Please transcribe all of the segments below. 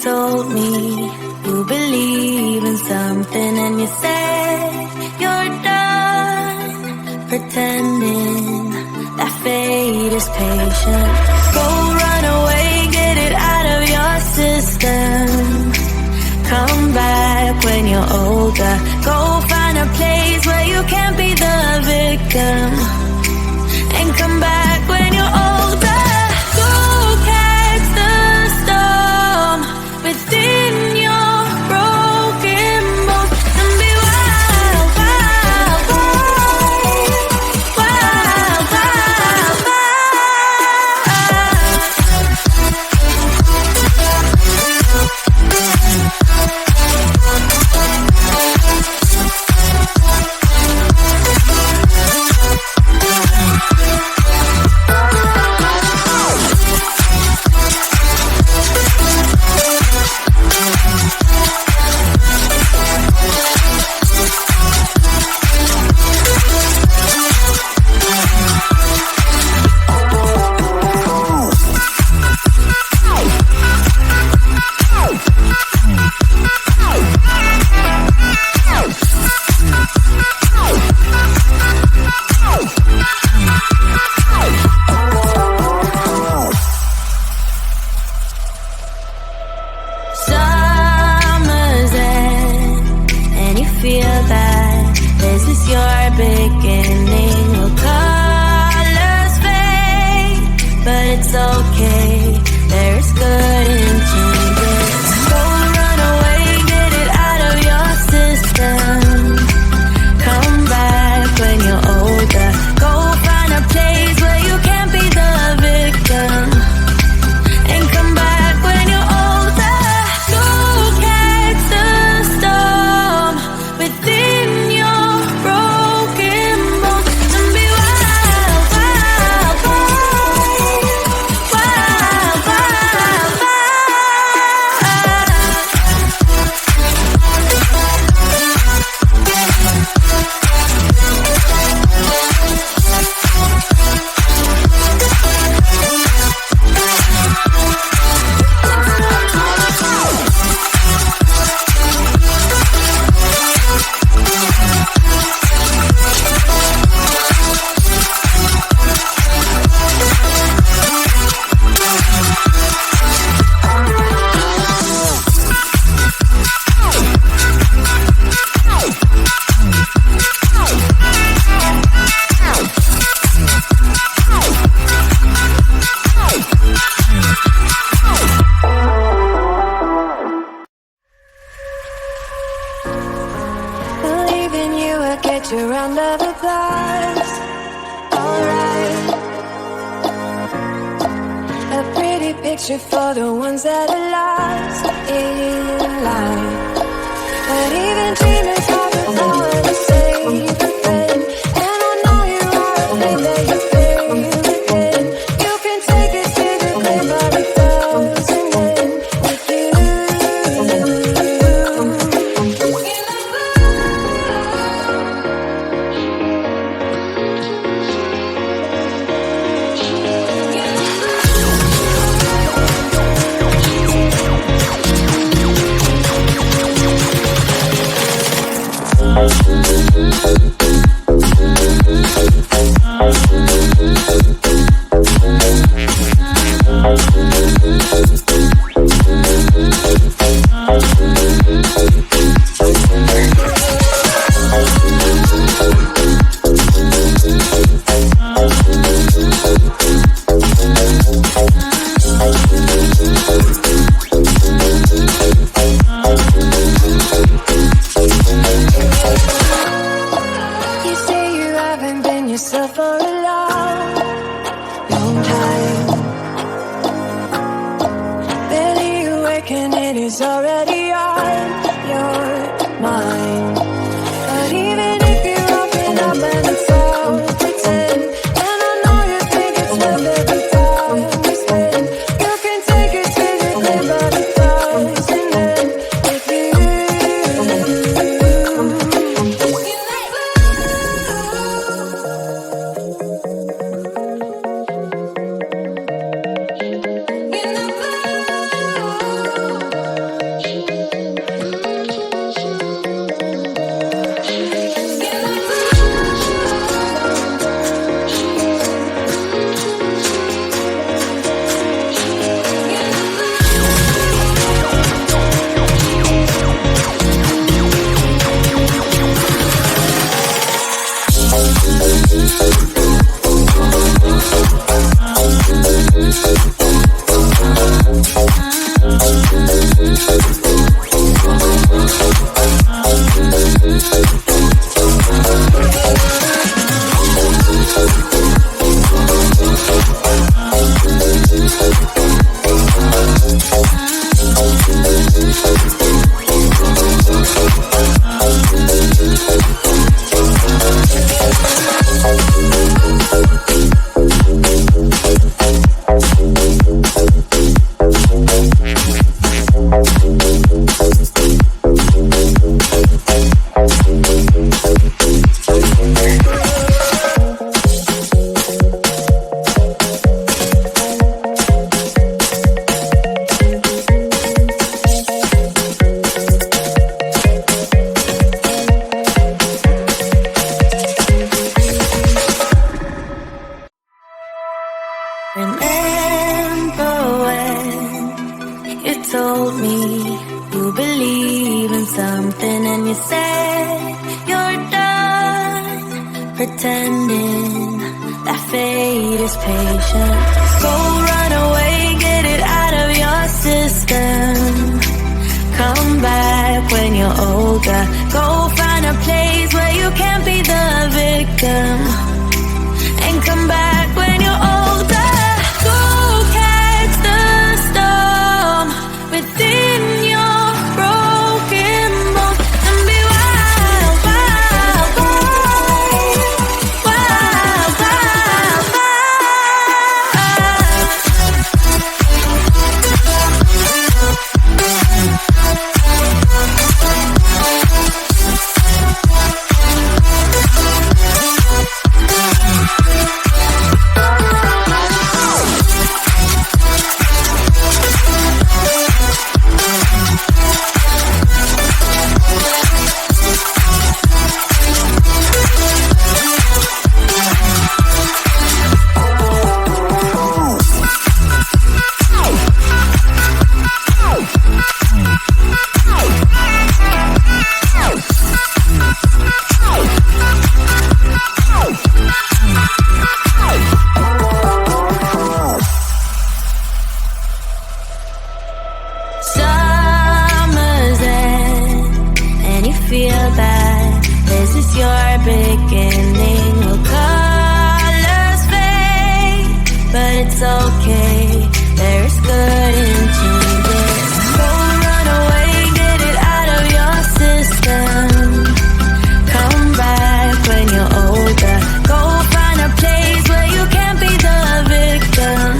told me you believe in something, and you said you're done pretending that fate is patient. Go run away, get it out of your system. Come back when you're older. Go find a place where you can't be the victim, and come back when you're older. Go catch the storm within your broken bones and be wild, wild, wild, wild, wild, wild. Summer's end, and you feel that this is your beginning. Well, colors fade, but it's okay. There's good in changes. Go run away, get it out of your system. Come back when you're older. Go find a place where you can't be the victim, and come back when you're older. Go catch the storm within your broken bones and be wild, wild, wild, wild, wild, wild. Believe in you, I'll get you round of applause. Alright. A pretty picture for the ones that are lost in life. But even dreamers have the power to save a friend. And I know you are afraid that you fail again. You can take it to the grave, but it doesn't end with you. something and you said you're done pretending that fate is patient. Go run away, get it out of your system. Come back when you're older. Go find a place where you can't be the victim. And come back when you're older. Go catch the storm within your broken bones and be wild, wild, wild, wild, wild, wild. Summer's end, and you feel that this is your beginning. Well, colors fade, but it's okay. There's good in changes. Go run away, get it out of your system. Come back when you're older. Go find a place where you can't be the victim.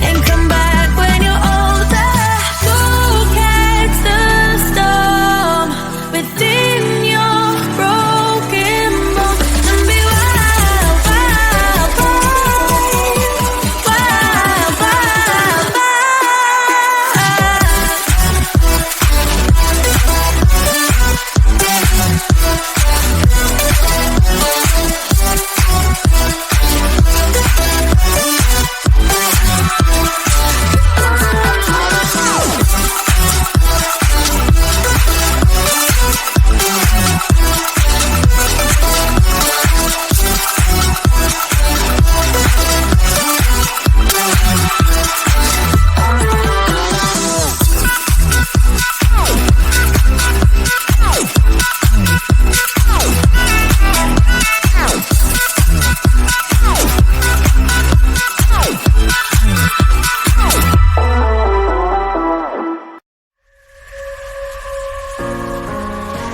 And come back when you're older. Go catch the storm within your broken bones and be wild, wild, wild, wild, wild, wild.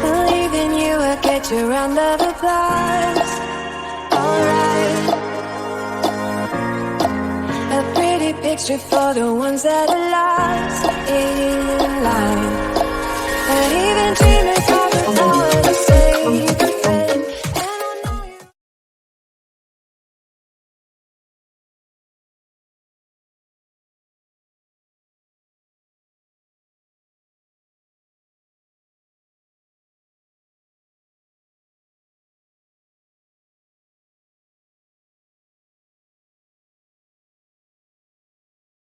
Believe in you will get you round of applause. Alright. A pretty picture for the ones that are lost in life. But even